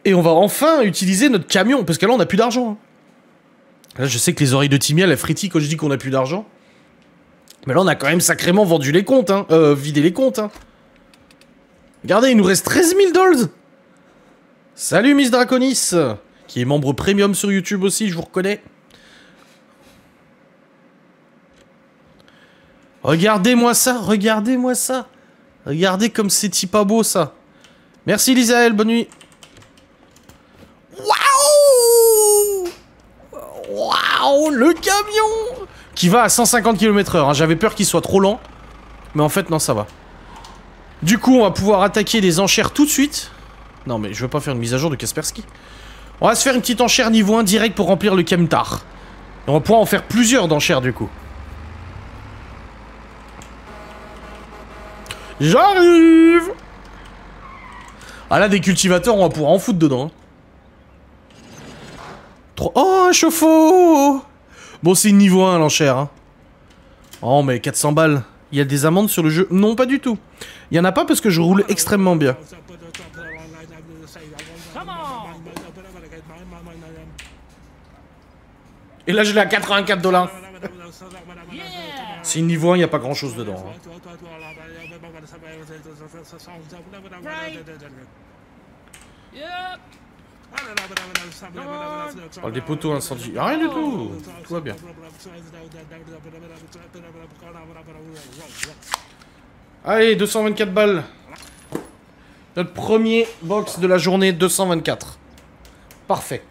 Et on va enfin utiliser notre camion, parce que là on a plus d'argent. Hein. Là je sais que les oreilles de Timmy elles frétillent quand je dis qu'on a plus d'argent. Mais là on a quand même sacrément vendu les comptes, hein. Vidé les comptes, hein. Regardez, il nous reste 13 000 $. Salut Miss Draconis, qui est membre premium sur YouTube aussi, je vous reconnais. Regardez-moi ça, regardez-moi ça. Regardez comme c'est pas beau ça. Merci Lisaël, bonne nuit. Waouh! Waouh, le camion! Qui va à 150 km/h, hein. J'avais peur qu'il soit trop lent. Mais en fait, non, ça va. Du coup, on va pouvoir attaquer des enchères tout de suite. Non, mais je veux pas faire une mise à jour de Kaspersky. On va se faire une petite enchère niveau 1 direct pour remplir le Camtar. Et on va pouvoir en faire plusieurs d'enchères du coup. J'arrive! Ah là, des cultivateurs, on va pouvoir en foutre dedans. Hein. Oh, un chauffe-eau! Bon, c'est niveau 1 l'enchère. Hein. Oh, mais 400 balles. Il y a des amendes sur le jeu? Non, pas du tout. Il y en a pas parce que je roule extrêmement bien. Et là, je l'ai à 84 $. C'est niveau 1, il n'y a pas grand chose dedans. Hein. Je parle des poteaux incendies. Rien du tout. Tout va bien. Allez, 224 balles. Notre premier box de la journée, 224. Parfait.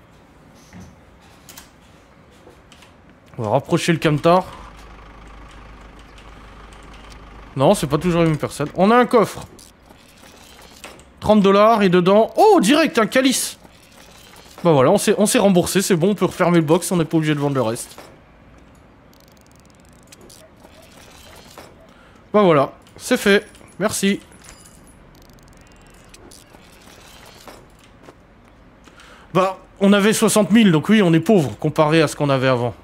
On va rapprocher le Camtar. Non, c'est pas toujours la même personne. On a un coffre. 30 $ et dedans... Oh, direct, un calice. Bah voilà, on s'est remboursé, c'est bon, on peut refermer le box, on n'est pas obligé de vendre le reste. Bah voilà, c'est fait. Merci. Bah, on avait 60 000, donc oui, on est pauvre comparé à ce qu'on avait avant.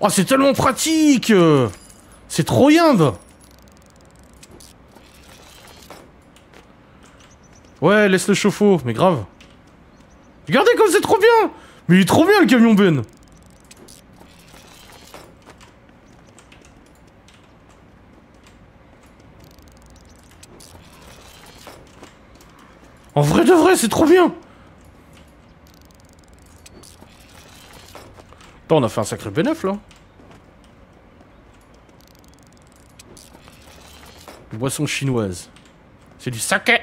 Oh, c'est tellement pratique! C'est trop yimbe! Ouais, laisse le chauffe-eau, mais grave. Regardez comme c'est trop bien! Mais il est trop bien le camion Ben! En vrai de vrai, c'est trop bien! Attends, on a fait un sacré bénéf là. Boisson chinoise. C'est du saké!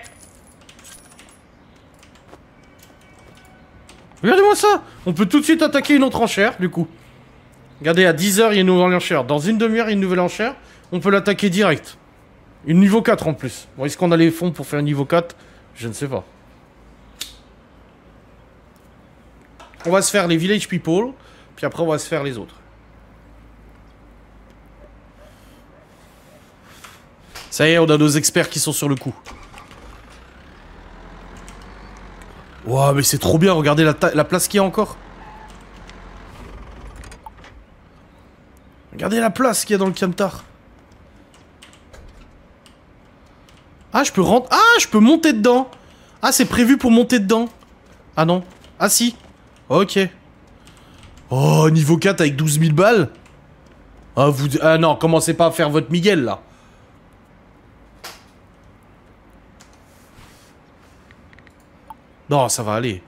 Regardez-moi ça! On peut tout de suite attaquer une autre enchère, du coup. Regardez, à 10 h, il y a une nouvelle enchère. Dans une demi-heure, il y a une nouvelle enchère. On peut l'attaquer direct. Une niveau 4 en plus. Bon, est-ce qu'on a les fonds pour faire un niveau 4? Je ne sais pas. On va se faire les Village People. Puis après, on va se faire les autres. Ça y est, on a nos experts qui sont sur le coup. Ouah, mais c'est trop bien, regardez la place qu'il y a encore. Regardez la place qu'il y a dans le Camtar. Ah, je peux rentrer. Ah, je peux monter dedans. Ah, c'est prévu pour monter dedans. Ah non. Ah si. Ok. Oh, niveau 4 avec 12 000 balles. Ah, vous... Ah non, commencez pas à faire votre Miguel, là. Non, ça va aller.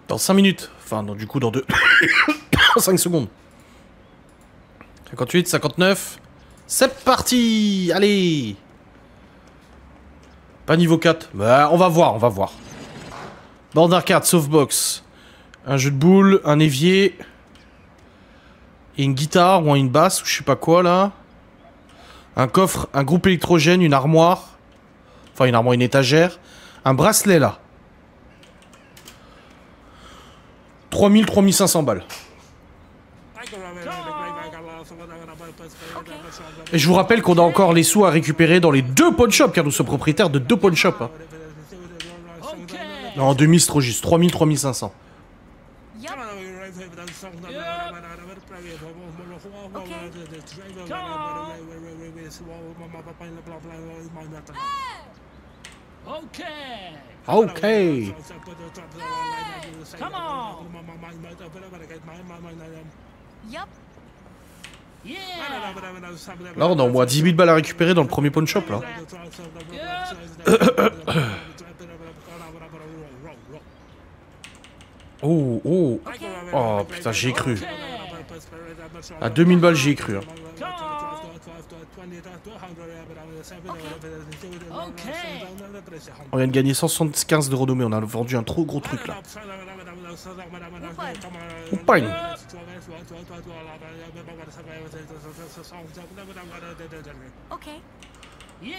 Dans 5 minutes. Enfin, non, du coup, dans 2... 5 secondes. 58, 59... C'est parti! Allez! Pas niveau 4. Bah, on va voir, on va voir. Borne d'arcade, softbox. Un jeu de boules, un évier. Et une guitare ou une basse ou je sais pas quoi là. Un coffre, un groupe électrogène, une armoire. Enfin, une armoire, une étagère. Un bracelet là. 3500 balles. Et je vous rappelle qu'on a encore les sous à récupérer dans les 2 pawn shops, car nous sommes propriétaires de 2 pawn shops. Hein. Non, 2000 c'est trop juste. 3000, 3500. Yup. Okay. Ok. Come on. Yup. Yeah. Là, on a au moins 10 000 balles à récupérer dans le premier pawn shop, là. Oh, oh. Oh, putain, j'y ai cru. À 2000 balles, j'y ai cru. Hein. Okay. On vient de gagner 175 de renommée. On a vendu un trop gros truc, là. Bang. Okay. Yeah.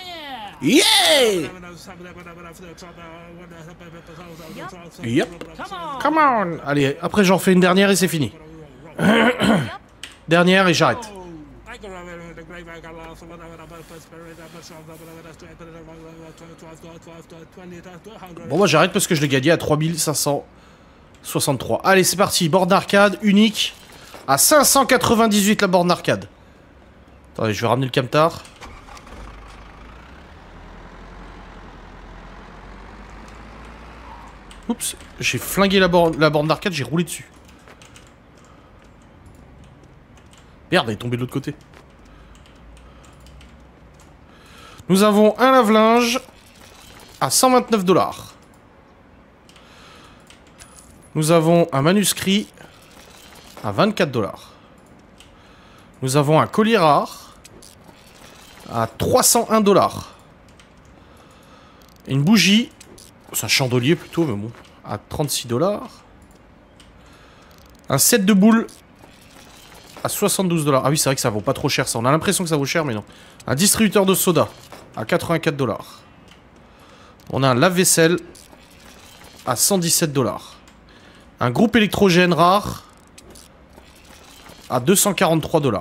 Yeah! Yep. Come on. Come on! Allez, après j'en fais une dernière et c'est fini. Dernière et j'arrête. Bon, moi j'arrête parce que je l'ai gagné à 3563. Allez, c'est parti. Borne d'arcade unique à 598 la borne d'arcade. Attendez, je vais ramener le camtar. Oups, j'ai flingué la borne d'arcade, j'ai roulé dessus. Merde, elle est tombée de l'autre côté. Nous avons un lave-linge à 129 $. Nous avons un manuscrit à 24 $. Nous avons un collier rare à 301 $. Une bougie, c'est un chandelier plutôt, mais bon, à 36 $. Un set de boules à 72 $. Ah oui, c'est vrai que ça vaut pas trop cher ça. On a l'impression que ça vaut cher, mais non. Un distributeur de soda à 84 $. On a un lave-vaisselle à 117 $. Un groupe électrogène rare à 243 $.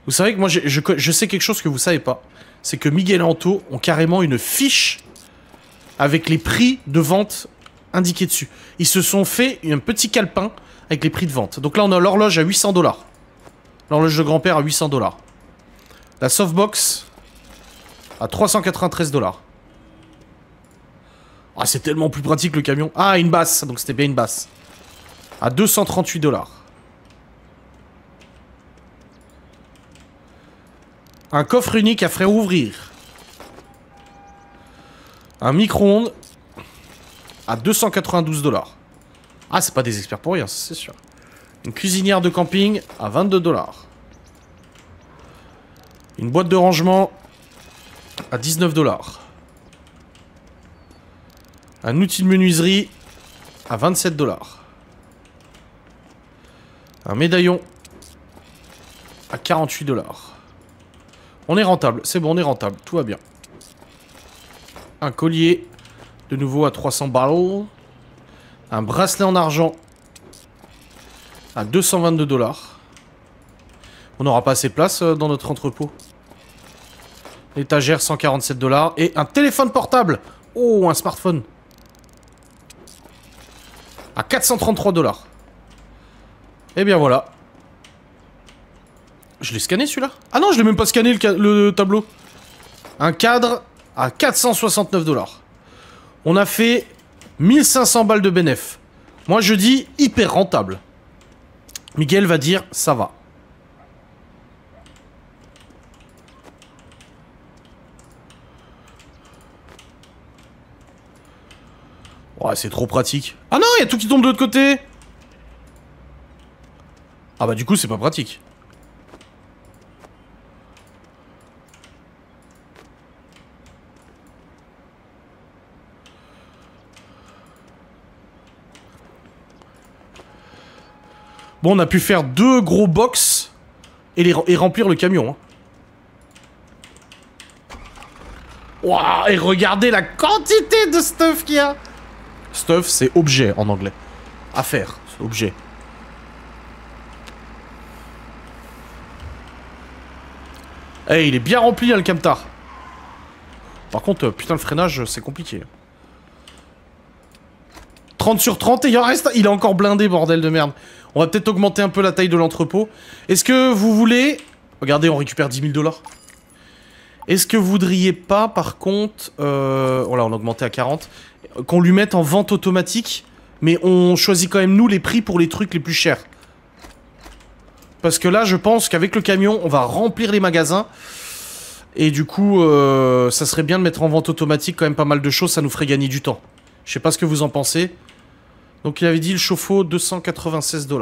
Vous savez que moi, je sais quelque chose que vous savez pas. C'est que Miguel et Anto ont carrément une fiche avec les prix de vente indiqués dessus. Ils se sont fait un petit calepin avec les prix de vente. Donc là, on a l'horloge à 800 $. L'horloge de grand-père à 800 $. La softbox à 393 $. Ah, c'est tellement plus pratique le camion. Ah, une basse. Donc c'était bien une basse. À 238 $. Un coffre unique à faire ouvrir. Un micro-ondes à 292 $. Ah, c'est pas des experts pour rien, c'est sûr. Une cuisinière de camping à 22 $. Une boîte de rangement à 19 $. Un outil de menuiserie à 27 $. Un médaillon à 48 $. On est rentable, c'est bon, on est rentable, tout va bien. Un collier, de nouveau à 300 balles. Un bracelet en argent à 222 $. On n'aura pas assez de place dans notre entrepôt. Étagère 147 $. Et un téléphone portable. Oh, un smartphone. À 433 $. Et bien voilà. Je l'ai scanné celui-là? Ah non, je l'ai même pas scanné le tableau. Un cadre à 469 $. On a fait 1500 balles de bénéf. Moi je dis hyper rentable. Miguel va dire ça va. Ouais, c'est trop pratique. Ah non, il y a tout qui tombe de l'autre côté. Ah bah du coup c'est pas pratique. Bon, on a pu faire 2 gros box et remplir le camion. Hein. Waouh, et regardez la quantité de stuff qu'il y a. Stuff, c'est objet en anglais. Affaire, c'est objet. Eh, il est bien rempli, hein, le camtar. Par contre, putain, le freinage, c'est compliqué. 30 sur 30 et il en reste... Il est encore blindé, bordel de merde. On va peut-être augmenter un peu la taille de l'entrepôt. Est-ce que vous voulez... Regardez, on récupère 10 000 $. Est-ce que vous voudriez pas, par contre... Voilà, on a augmenté à 40. Qu'on lui mette en vente automatique, mais on choisit quand même, nous, les prix pour les trucs les plus chers. Parce que là, je pense qu'avec le camion, on va remplir les magasins. Et du coup, ça serait bien de mettre en vente automatique quand même pas mal de choses, ça nous ferait gagner du temps. Je sais pas ce que vous en pensez. Donc il avait dit le chauffe-eau, 296 $.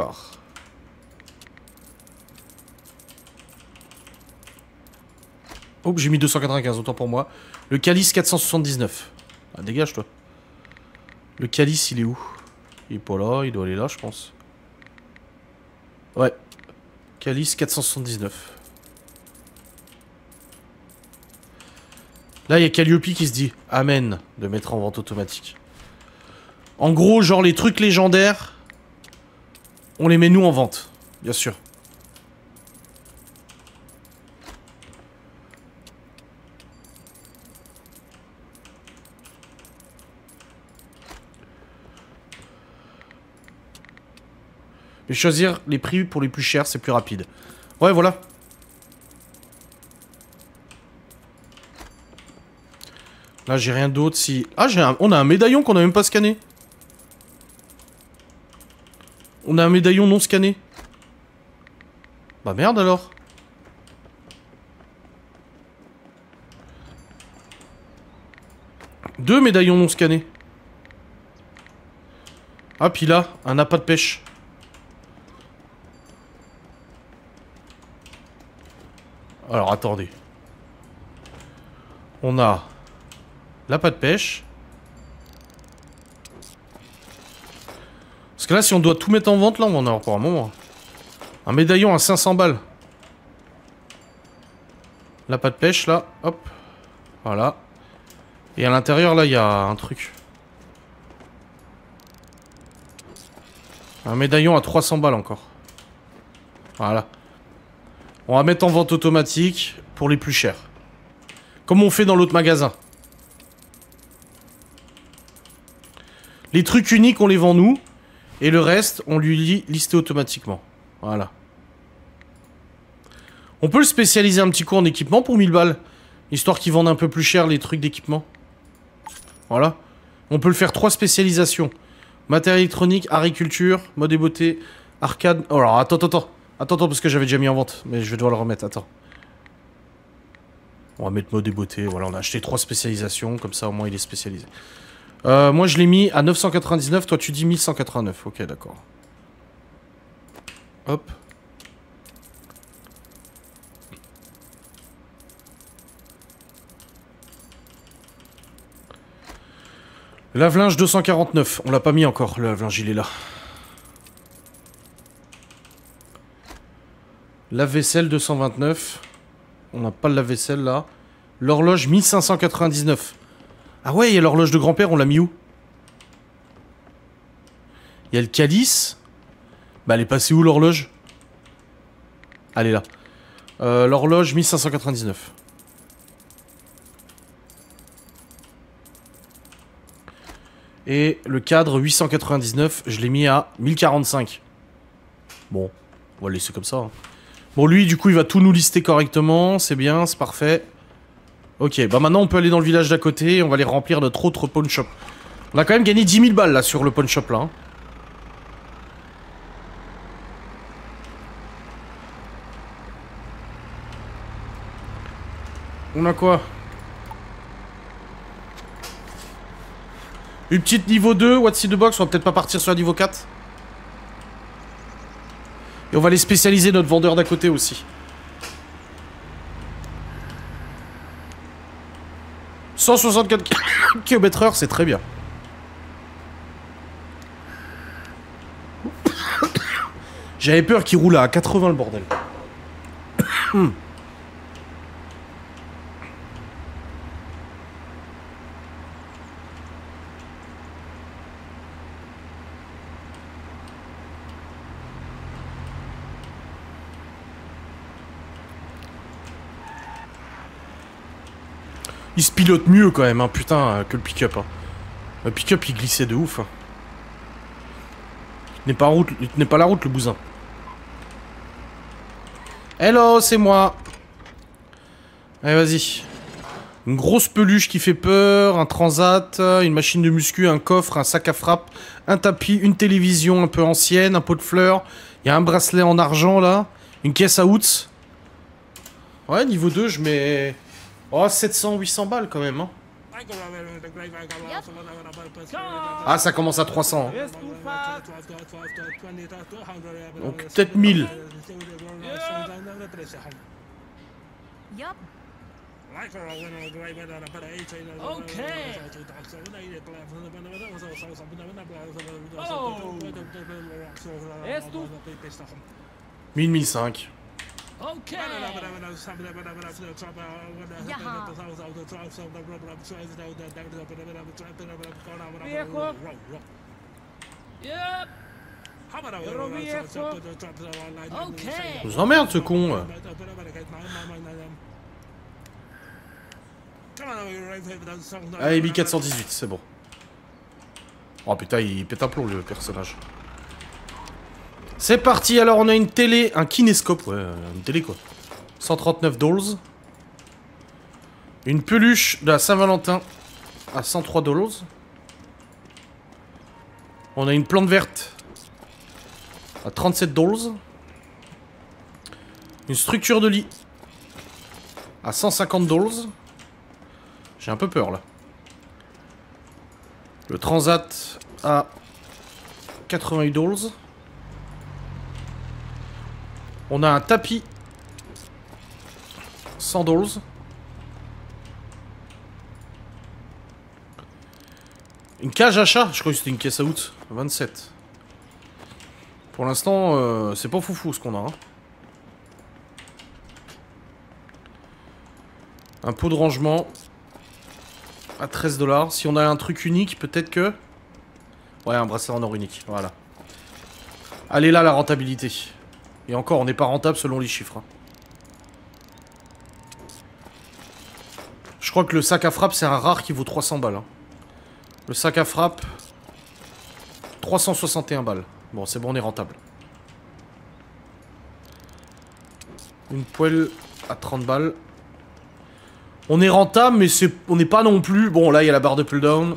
Oh, j'ai mis 295, autant pour moi. Le calice, 479. Ah, dégage, toi. Le calice, il est où? Il est pas là, il doit aller là, je pense. Ouais. Calice, 479. Là, il y a Calliope qui se dit « Amen » de mettre en vente automatique. En gros, genre les trucs légendaires, on les met nous en vente, bien sûr. Mais choisir les prix pour les plus chers, c'est plus rapide. Ouais, voilà. Là, j'ai rien d'autre si... Ah, on a un médaillon qu'on a même pas scanné. On a un médaillon non scanné. Bah merde alors. Deux médaillons non scannés. Ah, puis là, un appât de pêche. Alors, attendez. On a... l'appât de pêche. Parce que là, si on doit tout mettre en vente, là, on va en avoir pour un moment. Un médaillon à 500 balles. L'appât de pêche, là. Hop. Voilà. Et à l'intérieur, là, il y a un truc. Un médaillon à 300 balles encore. Voilà. On va mettre en vente automatique pour les plus chers. Comme on fait dans l'autre magasin. Les trucs uniques, on les vend nous. Et le reste, on lui lit listé automatiquement. Voilà. On peut le spécialiser un petit coup en équipement pour 1000 balles. Histoire qu'ils vendent un peu plus cher les trucs d'équipement. Voilà. On peut le faire 3 spécialisations. Matériel électronique, agriculture, mode et beauté, arcade... Oh, alors, attends, parce que j'avais déjà mis en vente. Mais je vais devoir le remettre, attends. On va mettre mode et beauté. Voilà, on a acheté 3 spécialisations. Comme ça, au moins, il est spécialisé. Moi je l'ai mis à 999, toi tu dis 1189, ok d'accord. Hop. Lave-linge 249, on l'a pas mis encore, le lave-linge il est là. Lave-vaisselle 229, on n'a pas le lave-vaisselle là. L'horloge 1599. Ah ouais, il y a l'horloge de grand-père, on l'a mis où? Il y a le calice. Bah, elle est passée où, l'horloge? Elle est là. L'horloge, 1599. Et le cadre, 899, je l'ai mis à 1045. Bon, on va le laisser comme ça. Hein. Bon, lui, du coup, il va tout nous lister correctement. C'est bien, c'est parfait. Ok, bah maintenant on peut aller dans le village d'à côté et on va aller remplir notre autre pawn shop. On a quand même gagné 10 000 balles là sur le pawn shop là. Hein. On a quoi? Une petite niveau 2, what's in the box, on va peut-être pas partir sur la niveau 4. Et on va aller spécialiser notre vendeur d'à côté aussi. 164 km/h, c'est très bien. J'avais peur qu'il roule à 80 le bordel. Il se pilote mieux quand même, hein, putain, que le pick-up. Hein. Le pick-up, il glissait de ouf. Hein. Il tenait pas la route, le bousin. Hello, c'est moi. Allez, vas-y. Une grosse peluche qui fait peur, un transat, une machine de muscu, un coffre, un sac à frappe, un tapis, une télévision un peu ancienne, un pot de fleurs. Il y a un bracelet en argent, là. Une caisse à outs. Ouais, niveau 2, je mets... Oh, 700, 800 balles, quand même, hein. Ah, ça commence à 300. Hein. Donc, peut-être 1000. Yup. Okay. 1000, 1005. Okay. Yep. Okay. Je vous emmerde, ce con. Allez, 1418, c'est bon. Oh putain, il pète un plomb, le personnage. C'est parti, alors on a une télé, un kinéscope, ouais, une télé quoi. 139 $. Une peluche de la Saint-Valentin à 103 $. On a une plante verte à 37 $. Une structure de lit à 150 $. J'ai un peu peur là. Le transat à 88 $. On a un tapis 100 $. Une cage à chat, je crois que c'était une caisse à out, 27. Pour l'instant, c'est pas foufou ce qu'on a. Hein. Un pot de rangement à 13 $. Si on a un truc unique, peut-être que... Ouais, un bracelet en or unique, voilà. Allez là, la rentabilité. Et encore, on n'est pas rentable selon les chiffres. Hein. Je crois que le sac à frappe, c'est un rare qui vaut 300 balles. Hein. Le sac à frappe, 361 balles. Bon, c'est bon, on est rentable. Une poêle à 30 balles. On est rentable, mais on n'est pas non plus... Bon, là, il y a la barre de pull-down.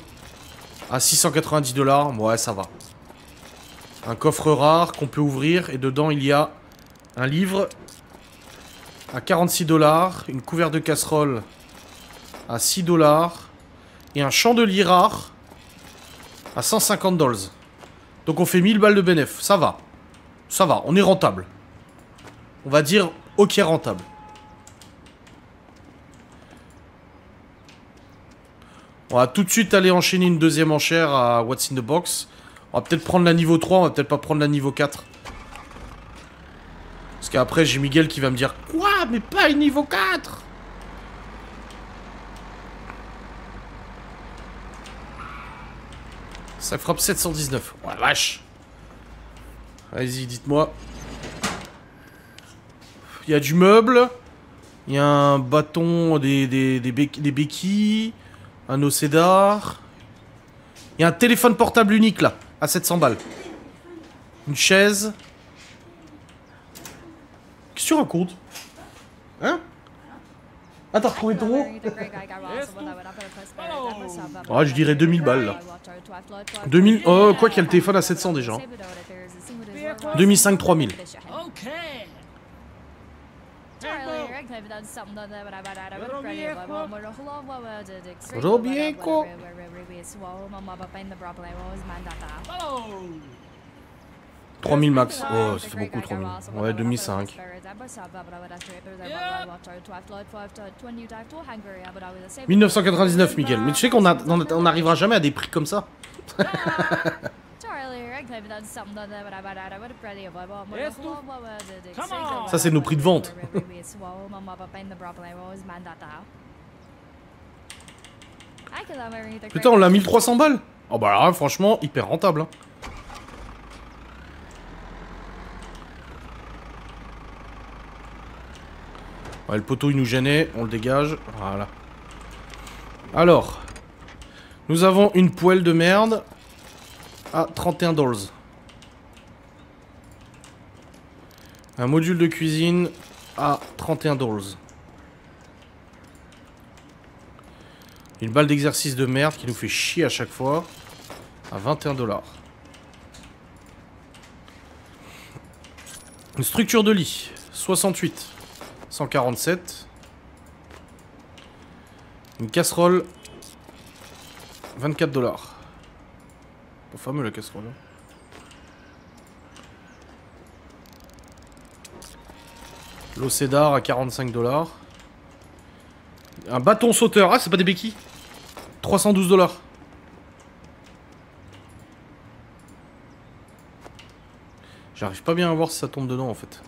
À 690 $. Ouais, ça va. Un coffre rare qu'on peut ouvrir. Et dedans, il y a un livre à 46 $. Une couverture de casserole à 6 $. Et un chandelier rare à 150 $. Donc on fait 1000 balles de bénéf. Ça va. Ça va, on est rentable. On va dire, ok, rentable. On va tout de suite aller enchaîner une deuxième enchère à What's in the Box. On va peut-être prendre la niveau 3, on va peut-être pas prendre la niveau 4. Parce qu'après, j'ai Miguel qui va me dire « Quoi? Mais pas une niveau 4 !» Ça frappe 719. Ouais, vache. Allez-y, dites-moi. Il y a du meuble. Il y a un bâton, des béquilles. Un océdar. Il y a un téléphone portable unique, là. À 700 balles. Une chaise. Qu'est-ce que tu racontes? Hein? Ah, t'as retrouvé ton haut? Ah, je dirais 2000 balles, là. 2000... Oh, quoi qu'il y a le téléphone à 700, déjà. 2005, 3000. Okay. Robieko. Oh. 3000 max. Oh, ça fait beaucoup, 3000. Ouais, 2005. Yep. 1999, Miguel. Mais tu sais qu'on n'arrivera jamais à des prix comme ça. Ça, c'est nos prix de vente. Putain, on l'a 1300 balles. Oh bah là, franchement, hyper rentable. Hein. Ouais, le poteau, il nous gênait. On le dégage. Voilà. Alors. Nous avons une poêle de merde. À 31 $. Un module de cuisine à 31 $. Une balle d'exercice de merde qui nous fait chier à chaque fois. À 21 $. Une structure de lit. 68. 147. Une casserole. 24 $. Pas fameux la casserole. Hein. L'eau cédar à 45 $. Un bâton sauteur. Ah, c'est pas des béquilles. 312 $. J'arrive pas bien à voir si ça tombe dedans en fait.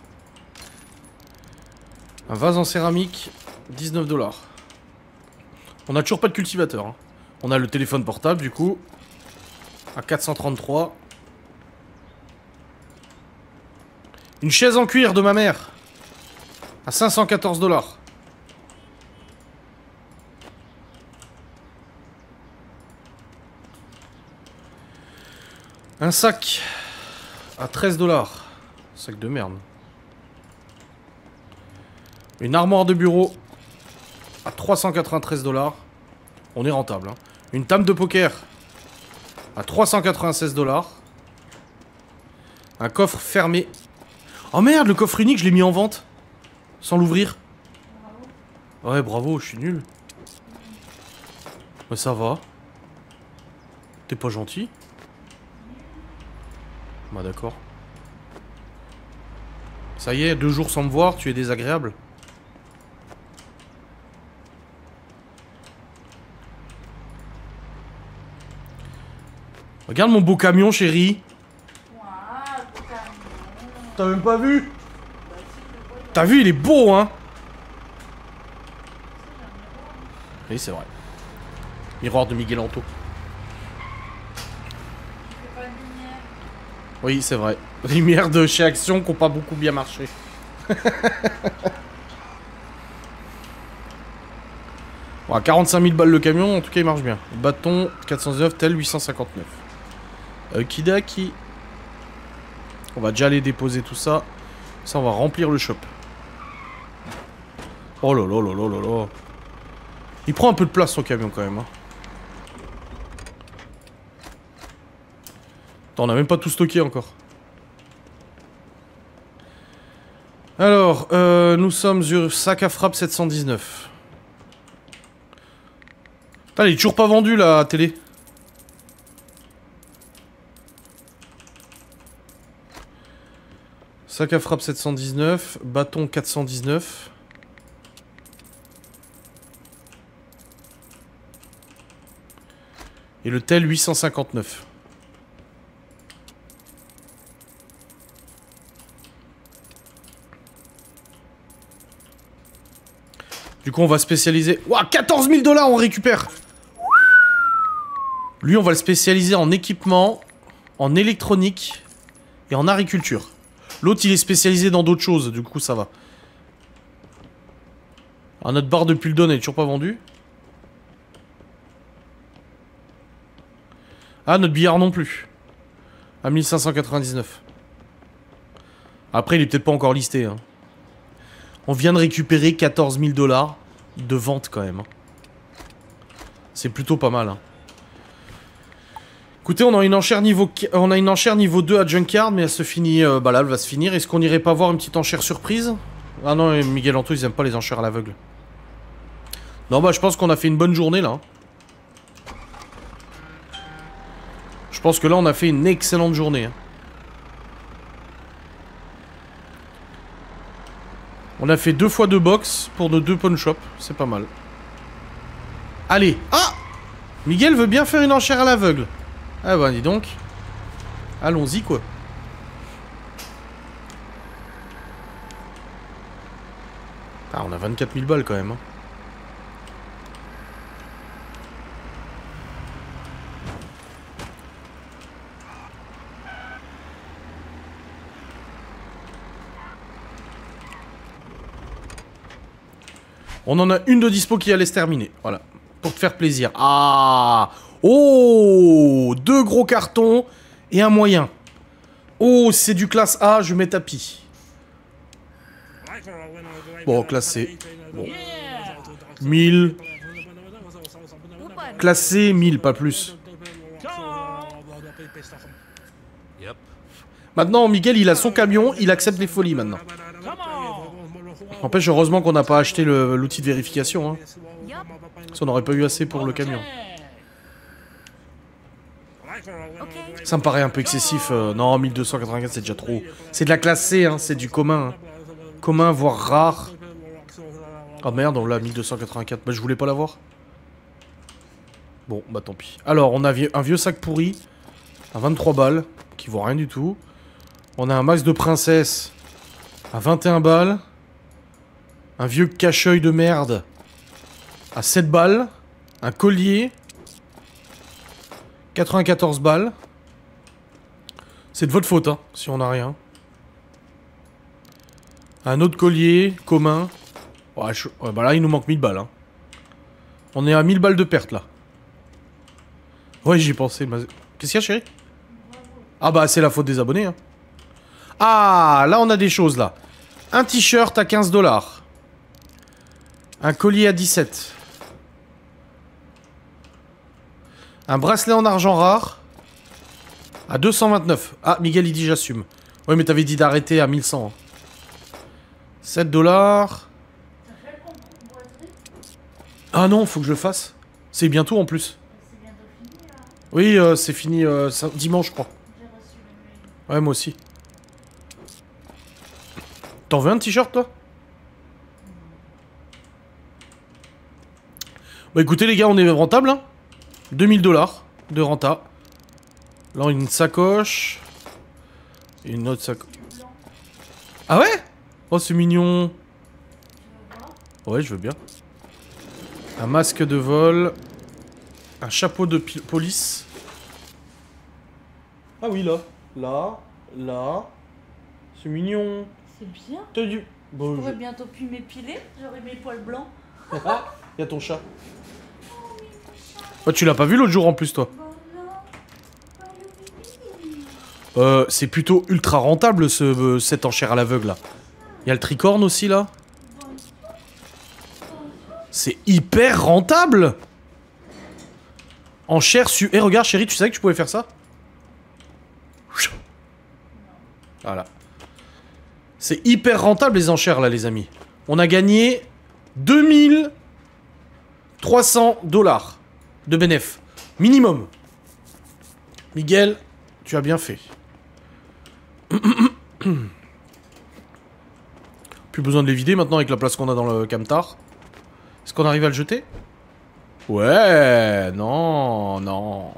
Un vase en céramique. 19 $. On a toujours pas de cultivateur. Hein. On a le téléphone portable du coup. À 433. Une chaise en cuir de ma mère. À 514 $. Un sac à 13 $. Sac de merde. Une armoire de bureau à 393 $. On est rentable. Hein. Une table de poker à 396 $. Un coffre fermé. Oh merde, le coffre unique, je l'ai mis en vente. Sans l'ouvrir. Ouais, bravo, je suis nul. Mais ça va. T'es pas gentil? Bah d'accord. Ça y est, 2 jours sans me voir, tu es désagréable. Regarde mon beau camion, chérie. T'as même pas vu? T'as vu, il est beau, hein? Oui, c'est vrai. Miroir de Miguel Anto. Oui, c'est vrai. Lumière de chez Action qui n'ont pas beaucoup bien marché. Bon, 45 000 balles le camion, en tout cas il marche bien. Bâton 419, tel 859. Kidaki. On va déjà aller déposer tout ça. Ça, on va remplir le shop. Oh là là là là là là. Il prend un peu de place son camion quand même. Hein. Attends, on a même pas tout stocké encore. Alors, nous sommes sur sac à frappe 719. Putain, il est toujours pas vendu la télé. Sac à frappe 719, bâton 419. Et le tel 859. Du coup, on va spécialiser... Ouah, 14 000 $ on récupère. Lui, on va le spécialiser en équipement, en électronique et en agriculture. L'autre, il est spécialisé dans d'autres choses, du coup, ça va. Alors, notre barre de Puldon, elle est toujours pas vendue. Ah, notre billard non plus. À 1599. Après, il est peut-être pas encore listé. Hein. On vient de récupérer 14 000 $ de vente quand même. C'est plutôt pas mal. Hein. Écoutez, on a une enchère niveau 2 à Junkyard, mais elle se finit... bah là, elle va se finir. Est-ce qu'on irait pas voir une petite enchère surprise? Ah non, Miguel Anto, ils aiment pas les enchères à l'aveugle. Non, bah je pense qu'on a fait une bonne journée là. Je pense que là, on a fait une excellente journée. Hein. On a fait 2 fois 2 box pour nos 2 pawn shops. C'est pas mal. Allez. Ah! Miguel veut bien faire une enchère à l'aveugle. Ah bah dis donc. Allons-y quoi. Ah, on a 24 000 balles quand même. Hein. On en a une de dispo qui allait se terminer. Voilà. Pour te faire plaisir. Ah! Oh! 2 gros cartons et un moyen. Oh, c'est du classe A, je mets tapis. Bon, classé. Bon. Yeah. 1000. Open. Classé 1000, pas plus. Come on. Yep. Maintenant, Miguel, il a son camion, il accepte les folies maintenant. Come on. N'empêche, heureusement qu'on n'a pas acheté l'outil de vérification. Hein. Yup. Parce qu'on n'aurait pas eu assez pour le camion. Okay. Ça me paraît un peu excessif. Non, 1284, c'est déjà trop. C'est de la classe C, hein, c'est du commun. Hein. Commun, voire rare. Oh merde, on l'a 1284. Bah, je voulais pas l'avoir. Bon, bah tant pis. Alors, on a un vieux sac pourri. À 23 balles. Qui vaut rien du tout. On a un max de princesse. À 21 balles. Un vieux cache-œil de merde. À 7 balles. Un collier. 94 balles. C'est de votre faute, hein, si on n'a rien. Un autre collier, commun. Ouais, ouais, bah là, il nous manque 1000 balles. Hein. On est à 1000 balles de perte, là. Ouais, j'y ai pensé. Qu'est-ce qu'il y a, chérie? Ah bah, c'est la faute des abonnés. Hein. Ah, là, on a des choses, là. Un t-shirt à 15 $. Un collier à 17. Un bracelet en argent rare. À 229. Ah, Miguel, il dit j'assume. Ouais, mais t'avais dit d'arrêter à 1100. Hein. 7 $. Ah non, faut que je le fasse. C'est bientôt en plus. Oui, c'est fini dimanche, je crois. Ouais, moi aussi. T'en veux un t-shirt, toi? Bah écoutez, les gars, on est rentable, hein. 2000 $ de renta. Là, une sacoche. Et une autre sacoche. Ah ouais? Oh, c'est mignon. Ouais, je veux bien. Un masque de vol. Un chapeau de police. Ah oui, là. Là. Là. C'est mignon. C'est bien. T'as du... Je Bon, pourrais bientôt plus m'épiler. J'aurai mes poils blancs. Ah, y a ton chat. Oh, tu l'as pas vu l'autre jour en plus, toi? C'est plutôt ultra rentable cette enchère à l'aveugle là. Il y a le tricorne aussi là. C'est hyper rentable. Enchère su... Eh regarde chérie, tu savais que tu pouvais faire ça? Voilà. C'est hyper rentable les enchères là les amis. On a gagné 2300 $ de bénéf. Minimum. Miguel, tu as bien fait. Plus besoin de les vider maintenant avec la place qu'on a dans le camtar. Est-ce qu'on arrive à le jeter? Ouais, non, non.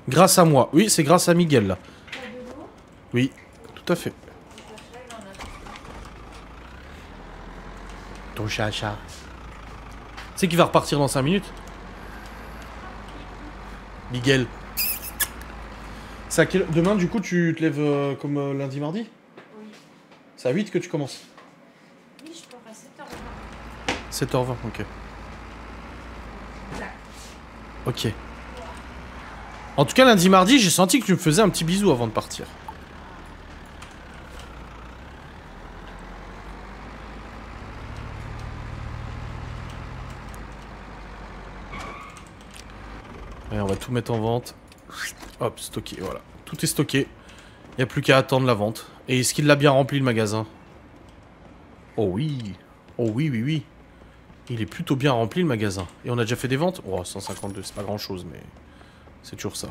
Grâce à moi. Oui, c'est grâce à Miguel là. Oui, tout à fait. Ton chat. Tu sais qu'il va repartir dans 5 minutes? Miguel. Demain, du coup, tu te lèves comme lundi, mardi? Oui. C'est à 8 que tu commences? Oui, je pars à 7h20. 7h20, ok. Ok. En tout cas, lundi, mardi, j'ai senti que tu me faisais un petit bisou avant de partir. Allez, on va tout mettre en vente. Hop, stocké, voilà. Tout est stocké. Il n'y a plus qu'à attendre la vente. Et est-ce qu'il l'a bien rempli le magasin? Oh oui. Oh oui, oui, oui. Il est plutôt bien rempli le magasin. Et on a déjà fait des ventes? Oh, 152, c'est pas grand chose, mais... c'est toujours ça.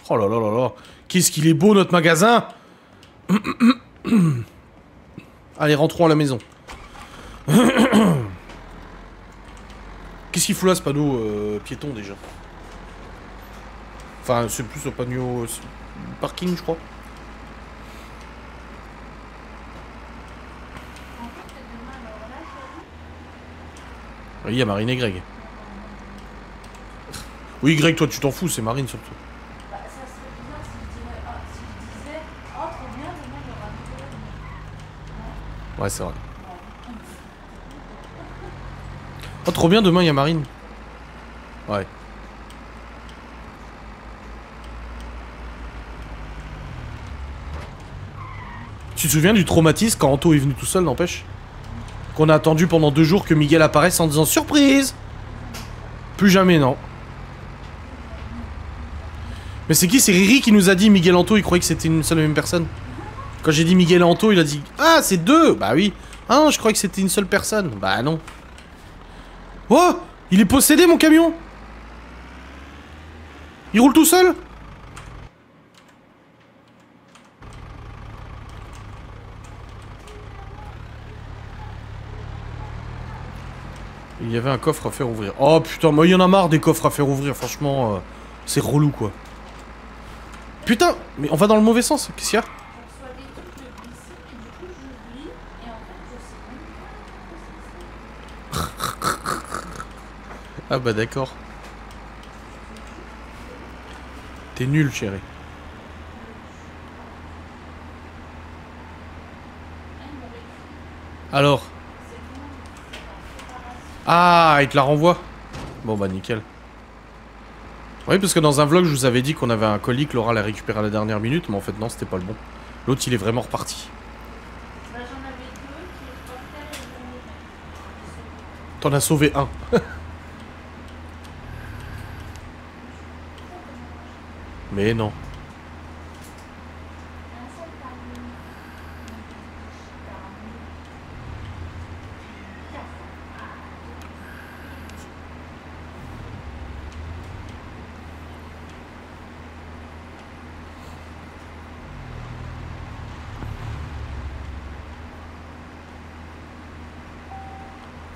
Oh là là là là. Qu'est-ce qu'il est beau notre magasin. Allez, rentrons à la maison. Qu'est-ce qu'il fout là ce panneau piéton déjà? Enfin, c'est plus au panneau parking, je crois. Oui, il y a Marine et Greg. Oui, Greg, toi, tu t'en fous, c'est Marine surtout. Bah, ça serait bizarre si je disais, oh, trop bien, demain il y aura deux. Ouais, c'est vrai. Oh, trop bien, demain, il y a Marine. Ouais. Tu te souviens du traumatisme quand Anto est venu tout seul, n'empêche? Qu'on a attendu pendant 2 jours que Miguel apparaisse en disant surprise. Plus jamais, non. Mais c'est qui? C'est Riri qui nous a dit Miguel Anto, il croyait que c'était une seule et même personne. Quand j'ai dit Miguel Anto, il a dit ah, c'est 2. Bah oui. Ah non, je croyais que c'était une seule personne. Bah non. Oh, il est possédé mon camion. Il roule tout seul. Il y avait un coffre à faire ouvrir. Oh putain, moi il y en a marre des coffres à faire ouvrir, franchement, c'est relou quoi. Putain, mais on va dans le mauvais sens, qu'est-ce qu'il y a? Je reçois des trucs de glisser, et du coup j'oublie, et en fait je sais même pas. Ah bah d'accord. T'es nul, chérie. Alors? Ah, il te la renvoie? Bon bah nickel. Oui, parce que dans un vlog, je vous avais dit qu'on avait un colis que Laura l'a récupéré à la dernière minute, mais en fait non, c'était pas le bon. L'autre, il est vraiment reparti. Bah j'en avais 2 qui repartaient et j'en ai même. T'en as sauvé un. Mais non.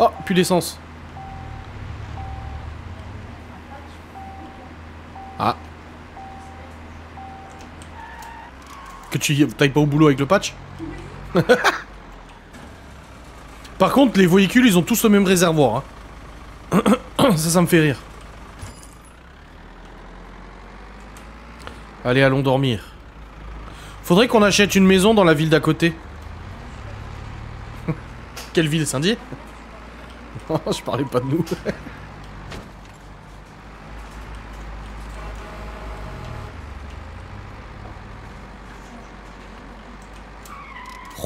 Oh, plus d'essence. Ah. Que tu t'ailles pas au boulot avec le patch? Par contre, les véhicules, ils ont tous le même réservoir. Hein. Ça me fait rire. Allez, allons dormir. Faudrait qu'on achète une maison dans la ville d'à côté. Quelle ville, Saint-Dié? Je parlais pas de nous.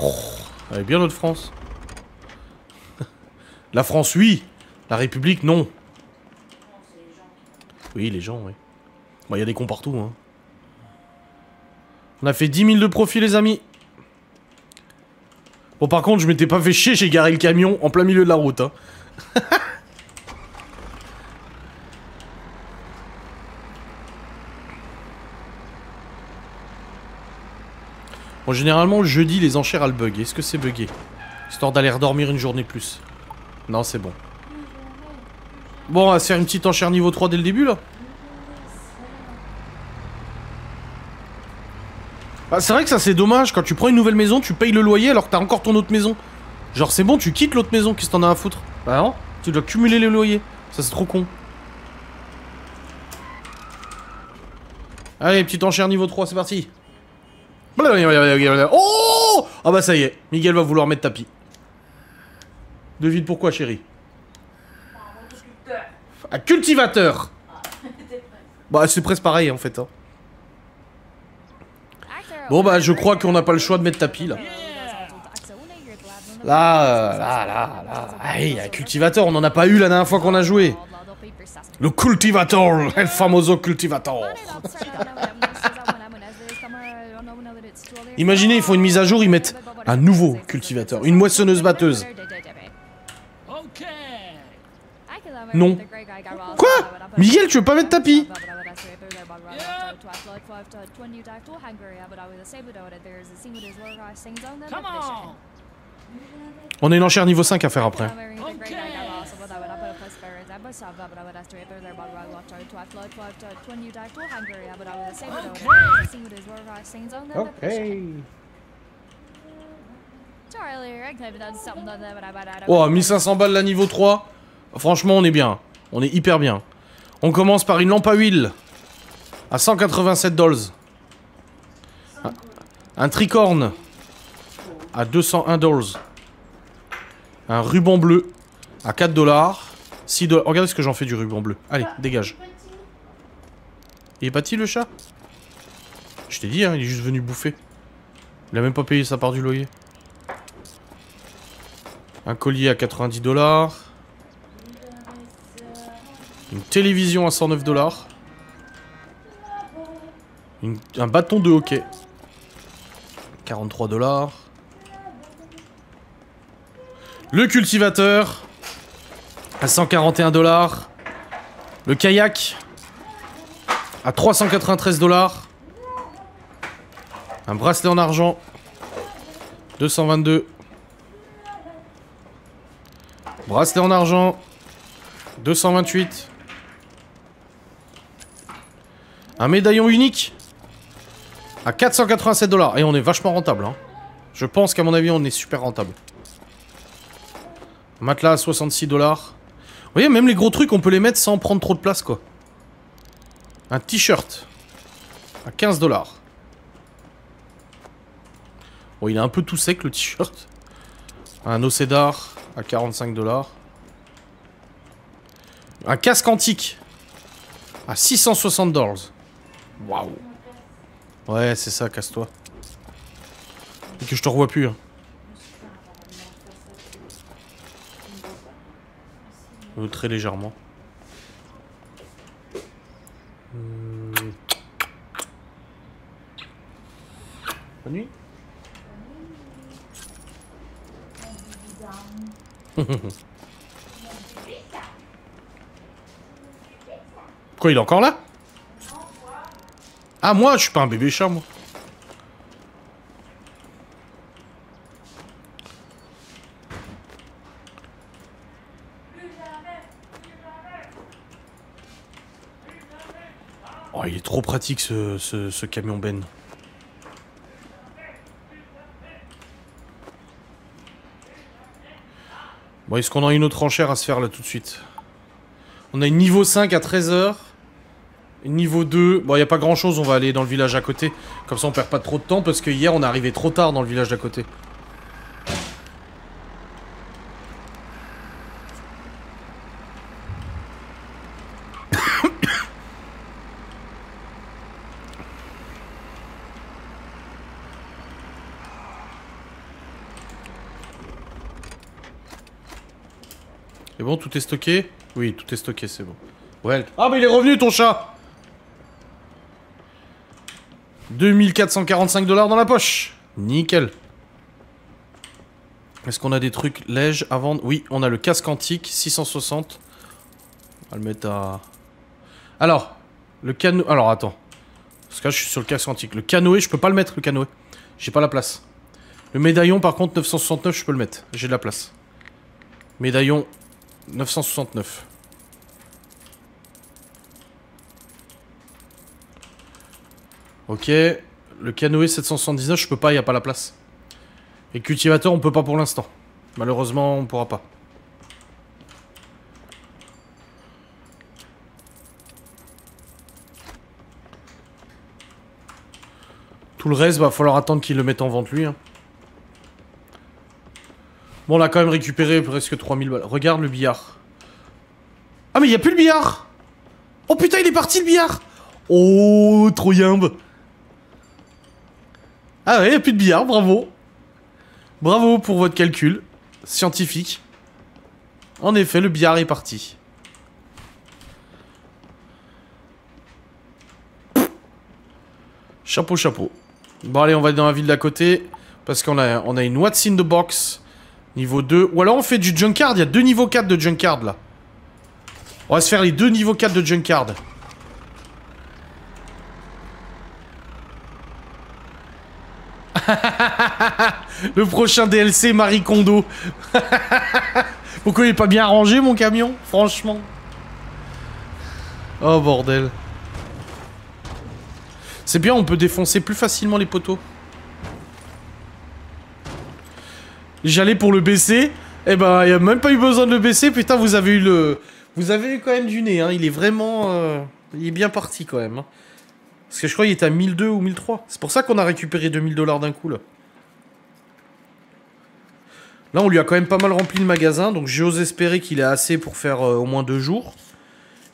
Oh, elle est bien notre France. La France, oui. La République, non. Oui, les gens, oui. Bon, il y a des cons partout, hein. On a fait 10 000 de profit, les amis. Bon, par contre, je m'étais pas fait chier, j'ai garé le camion en plein milieu de la route, hein. Bon, généralement, le jeudi, les enchères, elles bug. Est-ce que c'est bugué? Histoire d'aller redormir une journée plus. Non, c'est bon. Bon, on va se faire une petite enchère niveau 3 dès le début, là. Bah, c'est vrai que ça, c'est dommage. Quand tu prends une nouvelle maison, tu payes le loyer alors que t'as encore ton autre maison. Genre, c'est bon, tu quittes l'autre maison, qu'est-ce que t'en as à foutre? Bah non, tu dois cumuler les loyers. Ça, c'est trop con. Allez, petite enchère niveau 3, c'est parti. Oh! Ah bah ça y est, Miguel va vouloir mettre tapis. Devine pourquoi, chérie? Un cultivateur. Bah c'est presque pareil en fait. Hein. Bon bah je crois qu'on n'a pas le choix de mettre tapis là. Là. Aïe, un cultivateur, on n'en a pas eu la dernière fois qu'on a joué. Le cultivator, el famoso cultivator. Imaginez, ils font une mise à jour, ils mettent un nouveau cultivateur, une moissonneuse-batteuse. Non. Quoi? Miguel, tu veux pas mettre tapis? On a une enchère niveau 5 à faire après. Oh, 1500 balles la niveau 3. Franchement, on est bien. On est hyper bien. On commence par une lampe à huile à 187 $. Un tricorne à 201 $. Un ruban bleu à 4 $. 6 $. Regardez ce que j'en fais du ruban bleu. Allez, dégage. Il est pas-t-il le chat? Je t'ai dit, hein, il est juste venu bouffer. Il a même pas payé sa part du loyer. Un collier à 90 $. Une télévision à 109 $. Un bâton de hockey. 43 $. Le cultivateur. À 141 $. Le kayak. À 393 $. Un bracelet en argent. 222. Bracelet en argent. 228. Un médaillon unique. À 487 $. Et on est vachement rentable. Hein. Je pense qu'à mon avis, on est super rentable. Un matelas à 66 $. Vous voyez, même les gros trucs, on peut les mettre sans prendre trop de place, quoi. Un t-shirt. À 15 $. Bon, il est un peu tout sec, le t-shirt. Un océdar à 45 $. Un casque antique. À 660 $. Waouh. Ouais, c'est ça, casse-toi. Et que je te revois plus. Hein. Très légèrement. Bonne nuit. Quoi, il est encore là? Ah, moi, je suis pas un bébé chat, moi. Oh, il est trop pratique, ce camion Ben. Bon, est-ce qu'on a une autre enchère à se faire, là, tout de suite? On a une niveau 5 à 13 h. Niveau 2, bon, il n'y a pas grand chose, on va aller dans le village à côté. Comme ça, on perd pas trop de temps, parce que hier, on est arrivé trop tard dans le village d'à côté. C'est bon, tout est stocké? Oui, tout est stocké, c'est bon. Ouais. Ah, mais il est revenu, ton chat! 2445 $ dans la poche. Nickel. Est-ce qu'on a des trucs lèges à vendre? Oui, on a le casque antique, 660. On va le mettre à... Alors, le canoë... Alors, attends. Parce que là, je suis sur le casque antique. Le canoë, je peux pas le mettre, le canoë. J'ai pas la place. Le médaillon, par contre, 969, je peux le mettre. J'ai de la place. Médaillon, 969. Ok, le canoë 779, je peux pas, il n'y a pas la place. Et cultivateur, on peut pas pour l'instant. Malheureusement, on pourra pas. Tout le reste, va falloir attendre qu'il le mette en vente lui. Hein. Bon, on a quand même récupéré presque 3000 balles. Regarde le billard. Ah, mais il n'y a plus le billard! Oh putain, il est parti le billard! Oh, trop yimbe! Ah ouais, il n'y a plus de billard, bravo. Bravo pour votre calcul scientifique. En effet, le billard est parti. Chapeau, chapeau. Bon, allez, on va aller dans la ville d'à côté. Parce qu'on a une What's in the Box. Niveau 2. Ou alors on fait du Junkard. Il y a 2 niveaux 4 de Junkard, là. On va se faire les 2 niveaux 4 de Junkard. Le prochain DLC Marie Kondo. Pourquoi il est pas bien rangé mon camion? Franchement. Oh bordel. C'est bien, on peut défoncer plus facilement les poteaux. J'allais pour le baisser. Eh ben, il n'y a même pas eu besoin de le baisser. Putain, vous avez eu le... Vous avez eu quand même du nez, hein. Il est vraiment... Il est bien parti quand même. Hein. Parce que je crois qu'il était à 1002 ou 1003. C'est pour ça qu'on a récupéré 2000 $ d'un coup, là. Là, on lui a quand même pas mal rempli le magasin. Donc, j'ose espérer qu'il est assez pour faire au moins 2 jours.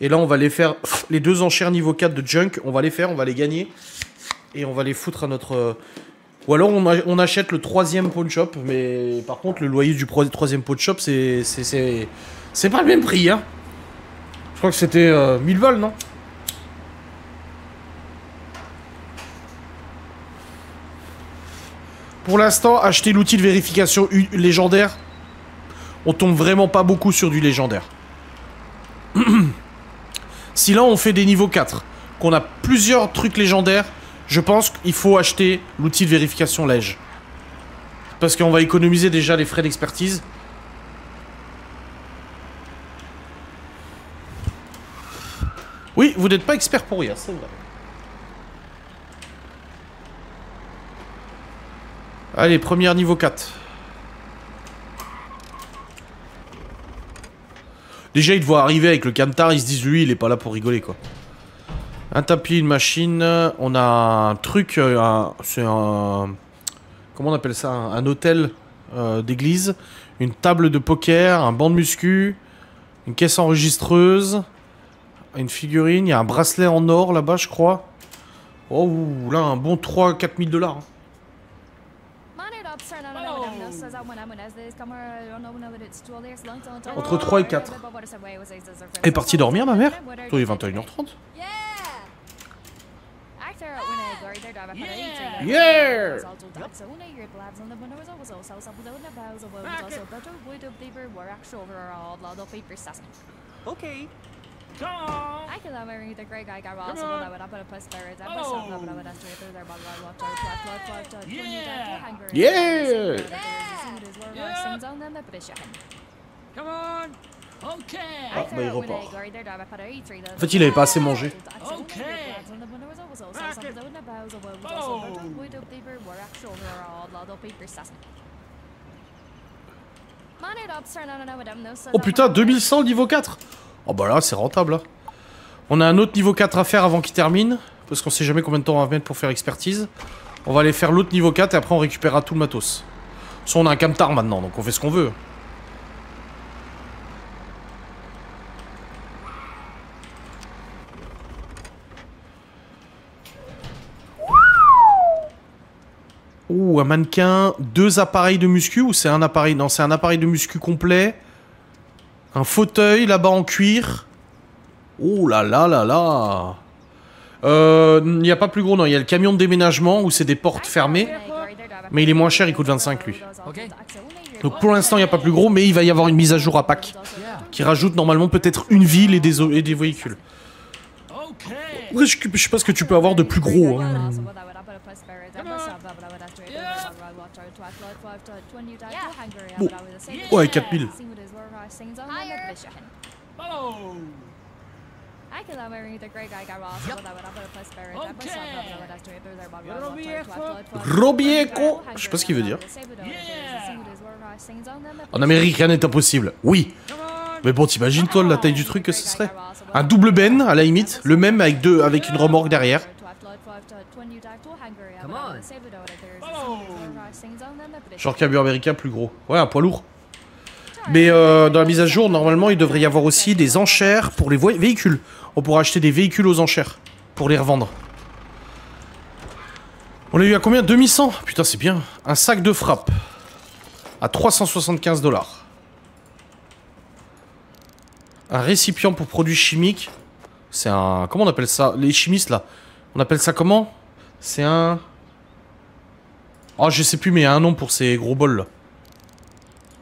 Et là, on va les faire... Les 2 enchères niveau 4 de junk, on va les faire, on va les gagner. Et on va les foutre à notre... Ou alors on achète le 3e pawn shop, mais par contre le loyer du 3e pawn shop c'est pas le même prix hein. Je crois que c'était 1000 balles non? Pour l'instant, acheter l'outil de vérification légendaire, on tombe vraiment pas beaucoup sur du légendaire. Si là on fait des niveaux 4, qu'on a plusieurs trucs légendaires, je pense qu'il faut acheter l'outil de vérification lège. Parce qu'on va économiser déjà les frais d'expertise. Oui, vous n'êtes pas expert pour rien, c'est vrai. Allez, première niveau 4. Déjà, ils te voient arriver avec le camtar, ils se disent, lui, il est pas là pour rigoler, quoi. Un tapis, une machine. On a un truc, c'est un... Comment on appelle ça? Un hôtel d'église. Une table de poker, un banc de muscu. Une caisse enregistreuse. Une figurine. Il y a un bracelet en or, là-bas, je crois. Oh, là, un bon 3-4 000 $. Hein. Entre 3 et 4. Elle est partie dormir, ma mère? Toi, il est 21h30. Yeah! Okay. Yeah! Come on. Okay. Ah, bah il repart. En fait, il avait pas assez mangé. Oh putain, 2100 niveau 4. Oh bah là, c'est rentable. Hein. On a un autre niveau 4 à faire avant qu'il termine. Parce qu'on sait jamais combien de temps on va mettre pour faire expertise. On va aller faire l'autre niveau 4 et après on récupérera tout le matos. Soit on a un camtar maintenant, donc on fait ce qu'on veut. Ouh, un mannequin, 2 appareils de muscu ou c'est un appareil? Non, c'est un appareil de muscu complet. Un fauteuil là-bas en cuir. Oh là là là là. Il n'y a pas plus gros, non. Il y a le camion de déménagement où c'est des portes fermées. Mais il est moins cher, il coûte 25 lui. Donc pour l'instant, il n'y a pas plus gros, mais il va y avoir une mise à jour à Pâques. Qui rajoute normalement peut-être une ville et des véhicules. Après, je sais pas ce que tu peux avoir de plus gros. Hein. Bon. Ouais, 4000. Robieco. Je sais pas ce qu'il veut dire. En Amérique, rien n'est impossible. Oui. Mais bon, t'imagines toi la taille du truc que ce serait? Un double ben, à la limite. Le même avec une remorque derrière. Genre camion américain plus gros. Ouais, un poids lourd. Mais dans la mise à jour, normalement, il devrait y avoir aussi des enchères pour les véhicules. On pourra acheter des véhicules aux enchères pour les revendre. On l'a eu à combien? 2100. Putain, c'est bien. Un sac de frappe à 375 $. Un récipient pour produits chimiques. C'est un... Comment on appelle ça? Les chimistes, là. On appelle ça comment? C'est un... Oh, je sais plus, mais il y a un nom pour ces gros bols, là.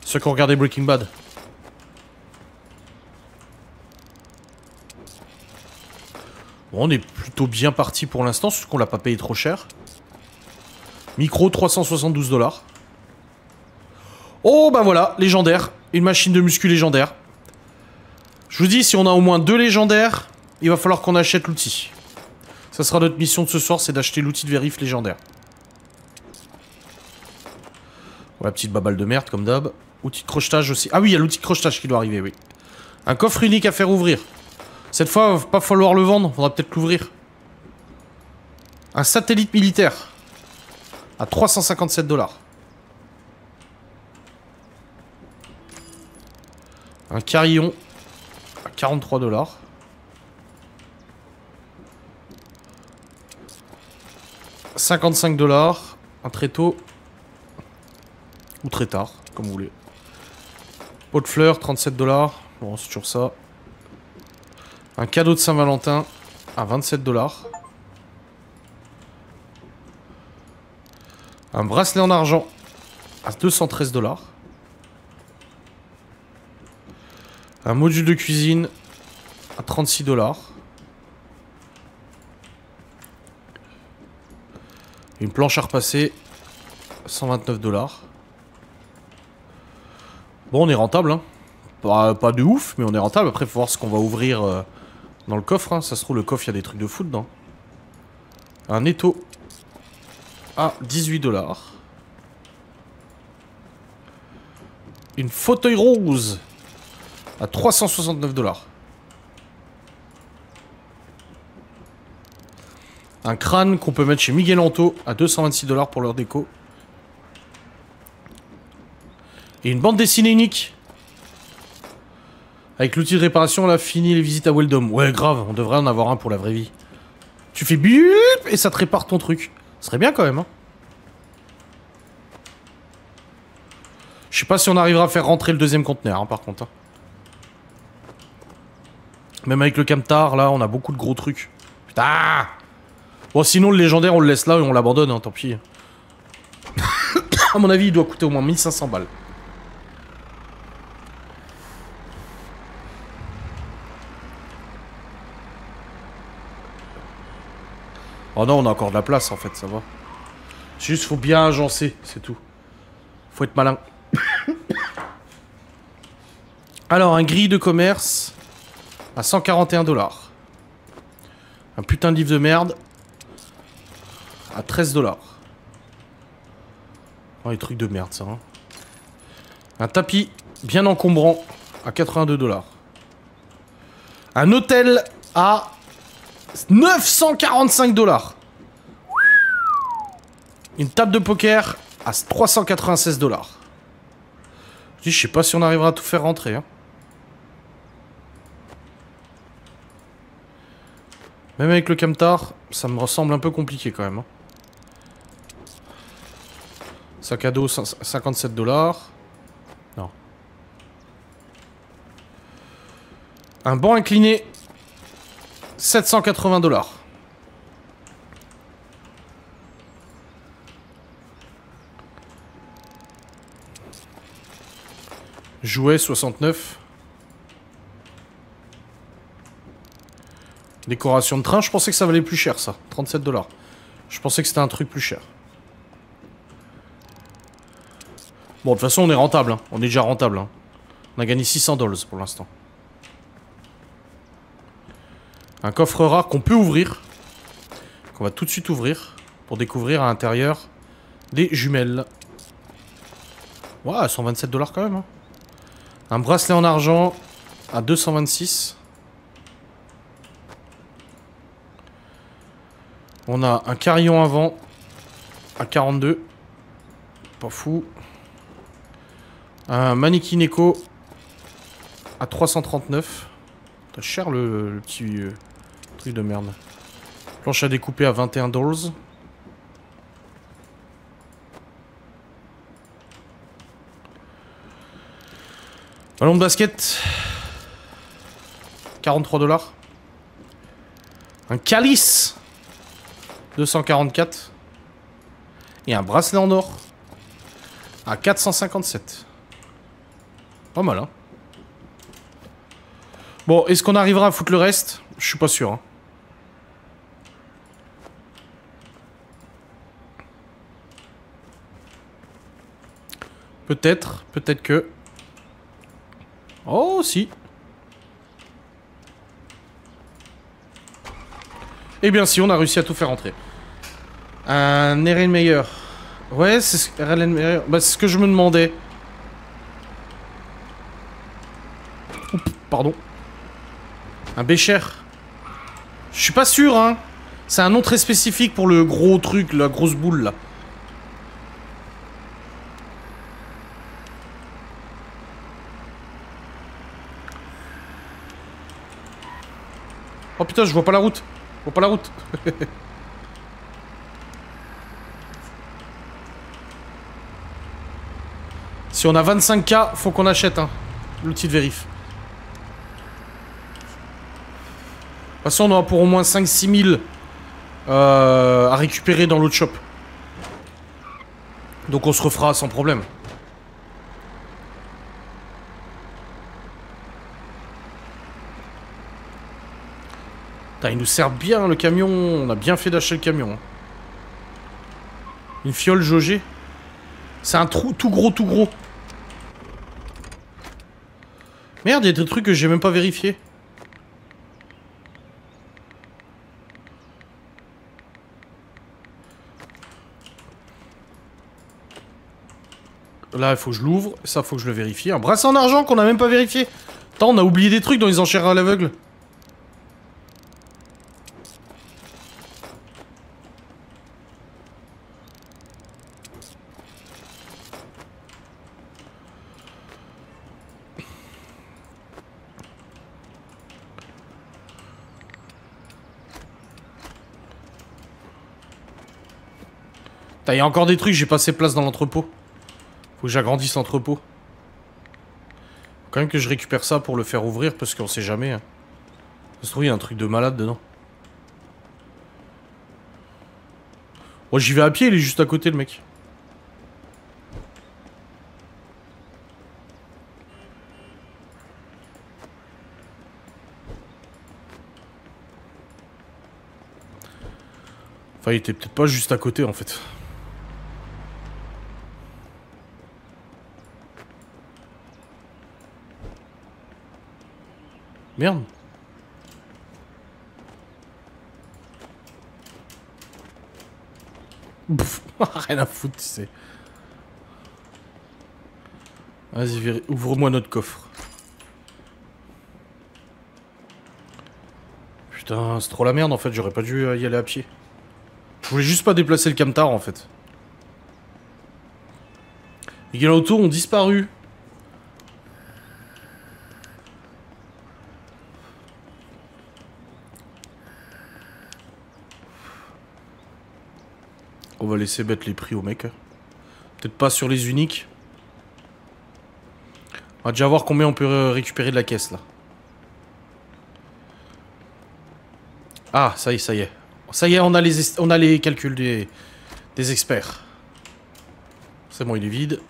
Ceux qui ont regardé Breaking Bad. Bon, on est plutôt bien parti pour l'instant, parce qu'on l'a pas payé trop cher. Micro, 372 $. Oh, bah voilà, légendaire. Une machine de muscu légendaire. Je vous dis, si on a au moins 2 légendaires, il va falloir qu'on achète l'outil. Ça sera notre mission de ce soir, c'est d'acheter l'outil de vérif légendaire. Ouais, petite baballe de merde, comme d'hab. Outil de crochetage aussi. Ah oui, il y a l'outil de crochetage qui doit arriver, oui. Un coffre unique à faire ouvrir. Cette fois, il va pas falloir le vendre, faudra peut-être l'ouvrir. Un satellite militaire. À 357 $. Un carillon. À 43 $. $55. Un très tôt. Ou très tard, comme vous voulez. Pot de fleurs, 37 $. Bon, c'est toujours ça. Un cadeau de Saint-Valentin à 27 $. Un bracelet en argent à 213 $. Un module de cuisine à 36 $. Une planche à repasser, 129 $. Bon, on est rentable, hein. Pas de ouf, mais on est rentable. Après, faut voir ce qu'on va ouvrir dans le coffre. Hein. Ça se trouve, le coffre, il y a des trucs de fou dedans. Un étau à 18 $. Une fauteuil rose à 369 $. Un crâne qu'on peut mettre chez Miguel Anto à 226 $ pour leur déco. Et une bande dessinée unique. Avec l'outil de réparation, là, fini les visites à Weldom. Ouais, grave, on devrait en avoir un pour la vraie vie. Tu fais bip et ça te répare ton truc. Ce serait bien quand même, hein. Je sais pas si on arrivera à faire rentrer le deuxième conteneur, hein, par contre. Hein. Même avec le camtar, là, on a beaucoup de gros trucs. Putain! Bon, sinon, le légendaire, on le laisse là et on l'abandonne, hein, tant pis. À mon avis, il doit coûter au moins 1500 balles. Oh non, on a encore de la place, en fait, ça va. Juste, faut bien agencer, c'est tout. Faut être malin. Alors, un grille de commerce à 141 $. Un putain de livre de merde à 13 $. Oh, les trucs de merde, ça. Hein. Un tapis bien encombrant à 82 $. Un hôtel à 945 $. Une table de poker à 396 $. Je sais pas si on arrivera à tout faire rentrer. Hein. Même avec le camtar, ça me ressemble un peu compliqué quand même. Hein. Sac à dos, 57 $. Non. Un banc incliné, 780 $. Jouet, 69. Décoration de train, je pensais que ça valait plus cher ça, 37 $. Je pensais que c'était un truc plus cher. Bon, de toute façon, on est rentable, hein. On est déjà rentable. Hein. On a gagné 600 $ pour l'instant. Un coffre rare qu'on peut ouvrir. Qu'on va tout de suite ouvrir. Pour découvrir à l'intérieur des jumelles. Ouais, 127 $ quand même. Hein. Un bracelet en argent à 226. On a un carillon avant à 42. Pas fou. Un mannequin éco à 339. T'as cher le petit truc de merde. Planche à découper à 21 $. Ballon de basket. 43 $. Un calice. 244. Et un bracelet en or. À 457. Pas mal, hein. Bon, est-ce qu'on arrivera à foutre le reste? Je suis pas sûr, hein. Peut-être, peut-être que... Oh, si. Eh bien, si, on a réussi à tout faire entrer. Un Erlenmeyer. Ouais, c'est ce que je me demandais. Oups, pardon. Un Bécher. Je suis pas sûr, hein. C'est un nom très spécifique pour le gros truc, la grosse boule, là. Oh putain, je vois pas la route. Je vois pas la route. Si on a 25K, faut qu'on achète hein, l'outil de vérif. De toute façon, on aura pour au moins 5-6 000 à récupérer dans l'autre shop. Donc on se refera sans problème. Putain, il nous sert bien le camion. On a bien fait d'acheter le camion. Hein. Une fiole jaugée. C'est un trou tout gros, tout gros. Merde, il y a des trucs que j'ai même pas vérifié. Là, il faut que je l'ouvre. Ça, faut que je le vérifie. Un bracelet en argent qu'on a même pas vérifié. Attends, on a oublié des trucs dans les enchères à l'aveugle. Il y a encore des trucs, j'ai pas assez de place dans l'entrepôt. Faut que j'agrandisse l'entrepôt. Faut quand même que je récupère ça pour le faire ouvrir parce qu'on sait jamais. Hein. Ça se trouve, il y a un truc de malade dedans. Moi, j'y vais à pied, il est juste à côté, le mec. Enfin, il était peut-être pas juste à côté, en fait. Merde. Rien à foutre, tu sais. Vas-y, ouvre-moi notre coffre. Putain, c'est trop la merde en fait, j'aurais pas dû y aller à pied. Je voulais juste pas déplacer le camtar en fait. Les gars autour ont disparu. On va laisser mettre les prix au mec. Peut-être pas sur les uniques. On va déjà voir combien on peut récupérer de la caisse là. Ah, ça y est, ça y est. Ça y est, on a les calculs des experts. C'est bon, il est vide.